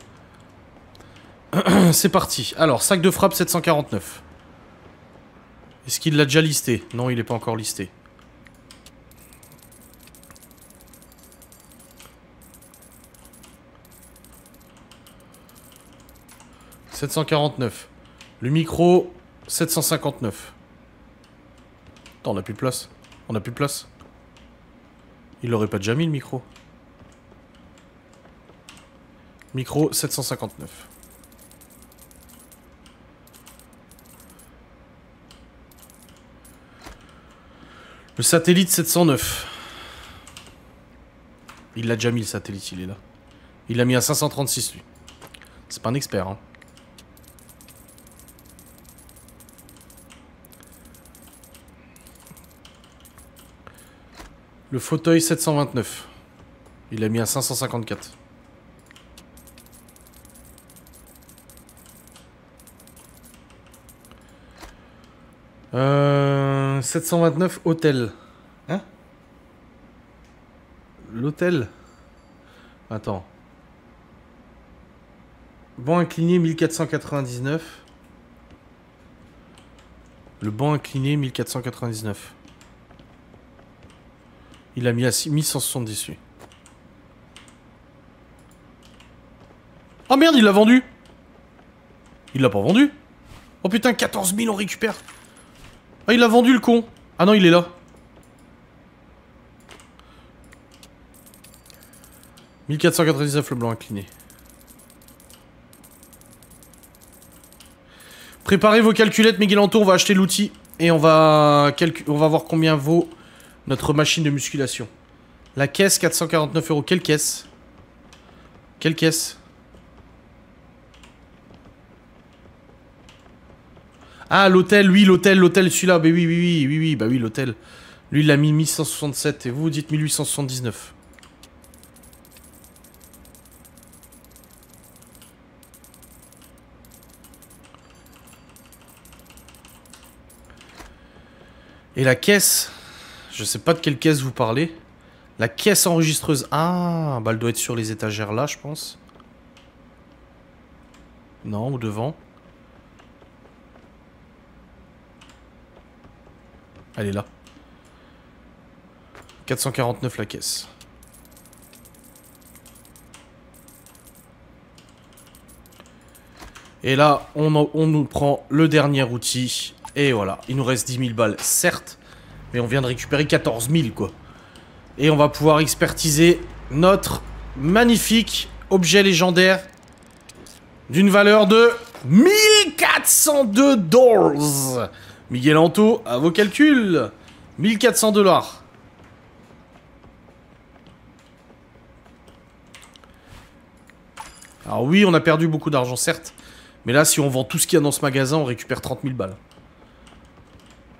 C'est parti. Alors, sac de frappe 749. Est-ce qu'il l'a déjà listé? Non, il n'est pas encore listé. « 749. Le micro, 759. Attends, on a plus de place. On a plus de place. Il l'aurait pas déjà mis, le micro. Micro, 759. Le satellite, 709. Il l'a déjà mis, le satellite, il est là. Il l'a mis à 536, lui. C'est pas un expert, hein. Le fauteuil 729. Il l'a mis à 554. Euh... 729 hôtel. Hein? L'hôtel? Attends. Banc incliné 1499. Le banc incliné 1499. Il a mis à 1170 lui. Oh merde, il l'a vendu. Il l'a pas vendu. Oh putain, 14 000 on récupère. Ah, il l'a vendu le con. Ah non, il est là. « 1499 le blanc incliné. Préparez vos calculettes, Miguelanto, on va acheter l'outil. Et on va voir combien vaut notre machine de musculation. La caisse, 449 €. Quelle caisse? Quelle caisse? Ah, l'hôtel, oui, l'hôtel, celui-là. Mais oui, bah oui, l'hôtel. Lui, il l'a mis 1167 et vous dites 1879. Et la caisse, je sais pas de quelle caisse vous parlez. La caisse enregistreuse. Ah, bah elle doit être sur les étagères là, je pense. Non, ou devant. Elle est là. 449 la caisse. Et là, on nous prend le dernier outil. Et voilà, il nous reste 10 000 balles, certes. Mais on vient de récupérer 14 000, quoi. Et on va pouvoir expertiser notre magnifique objet légendaire. D'une valeur de 1402 $. Miguel Anto, à vos calculs. 1400 $. Alors oui, on a perdu beaucoup d'argent, certes. Mais là, si on vend tout ce qu'il y a dans ce magasin, on récupère 30 000 balles.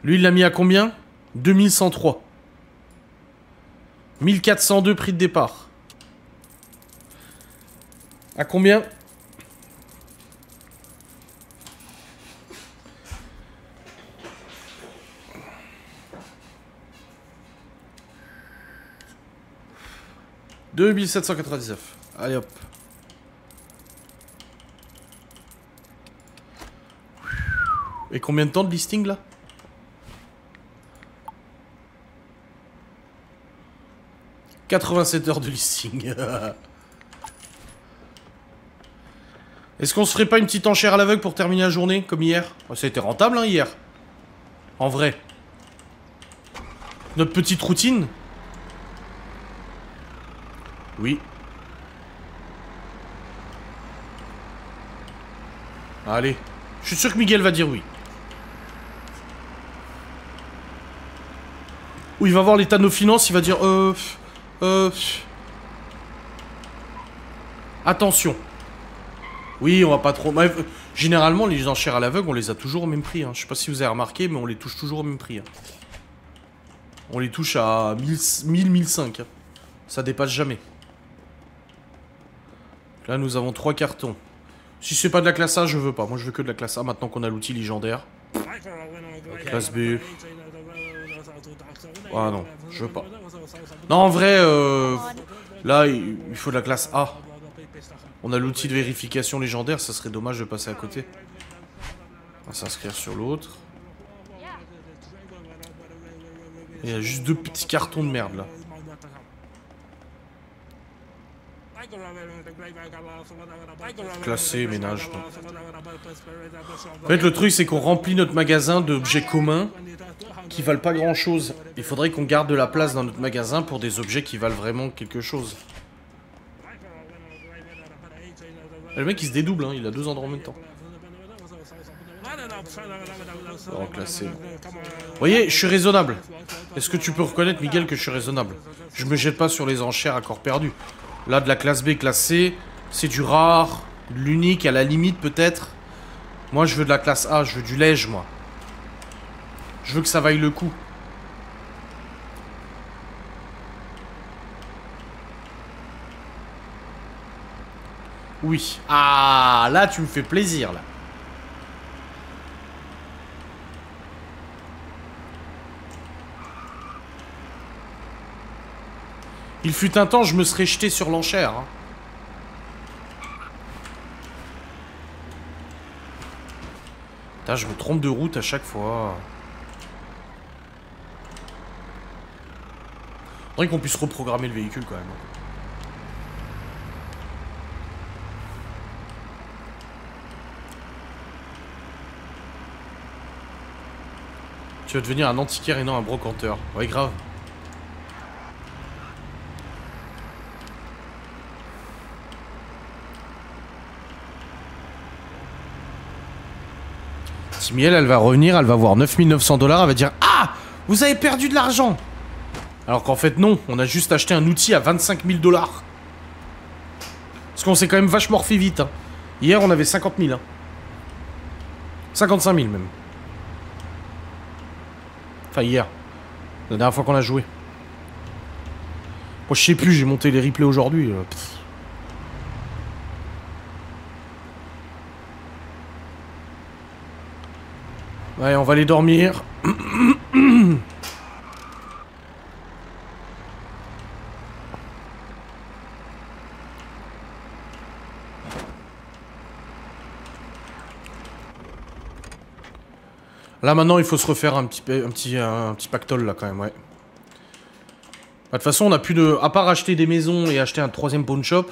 Lui, il l'a mis à combien? 2103. 1402 prix de départ. À combien? « 2799. Allez hop. Et combien de temps de listing là? « 87 heures de listing. » Est-ce qu'on se ferait pas une petite enchère à l'aveugle pour terminer la journée, comme hier? Ça a été rentable, hein, hier. En vrai. Notre petite routine. Oui. Allez. Je suis sûr que Miguel va dire oui. Ou il va voir l'état de nos finances, il va dire attention. Oui, on va pas trop... Généralement, les enchères à l'aveugle, on les a toujours au même prix. Hein. Je sais pas si vous avez remarqué, mais on les touche toujours au même prix. Hein. On les touche à 1000, 1005. Hein. Ça dépasse jamais. Là, nous avons 3 cartons. Si c'est pas de la classe A, je veux pas. Moi, je veux que de la classe A maintenant qu'on a l'outil légendaire. Classe B. Ah non, je veux pas. Non, en vrai, là, il faut de la classe A. On a l'outil de vérification légendaire, ça serait dommage de passer à côté. On va s'inscrire sur l'autre. Il y a juste 2 petits cartons de merde, là. Classé, ménage. Non. En fait, le truc, c'est qu'on remplit notre magasin d'objets communs qui valent pas grand chose. Il faudrait qu'on garde de la place dans notre magasin pour des objets qui valent vraiment quelque chose. Le mec, il se dédouble, hein, il a 2 endroits en même temps. Oh, classé. Vous voyez, je suis raisonnable. Est-ce que tu peux reconnaître, Miguel, que je suis raisonnable? Je me jette pas sur les enchères à corps perdu. Là, de la classe B, classe C, c'est du rare, de l'unique, à la limite, peut-être. Moi, je veux de la classe A, je veux du lège, moi. Je veux que ça vaille le coup. Oui. Ah, là, tu me fais plaisir, là. Il fut un temps, je me serais jeté sur l'enchère. Hein. Putain, je me trompe de route à chaque fois. Faudrait qu'on puisse reprogrammer le véhicule quand même. Tu vas devenir un antiquaire et non un brocanteur. Ouais, grave. Timiel, elle va revenir, elle va voir 9900 $, elle va dire: ah, vous avez perdu de l'argent. Alors qu'en fait, non, on a juste acheté un outil à 25 000 $. Parce qu'on s'est quand même vachement refait vite. Hein. Hier, on avait 50 000. Hein. 55 000 même. Enfin, hier. La dernière fois qu'on a joué. Moi, je sais plus, j'ai monté les replays aujourd'hui. Ouais, on va aller dormir. Là maintenant il faut se refaire un petit pactole là quand même, ouais. Bah, de toute façon on a plus de... À part acheter des maisons et acheter un troisième pawn shop,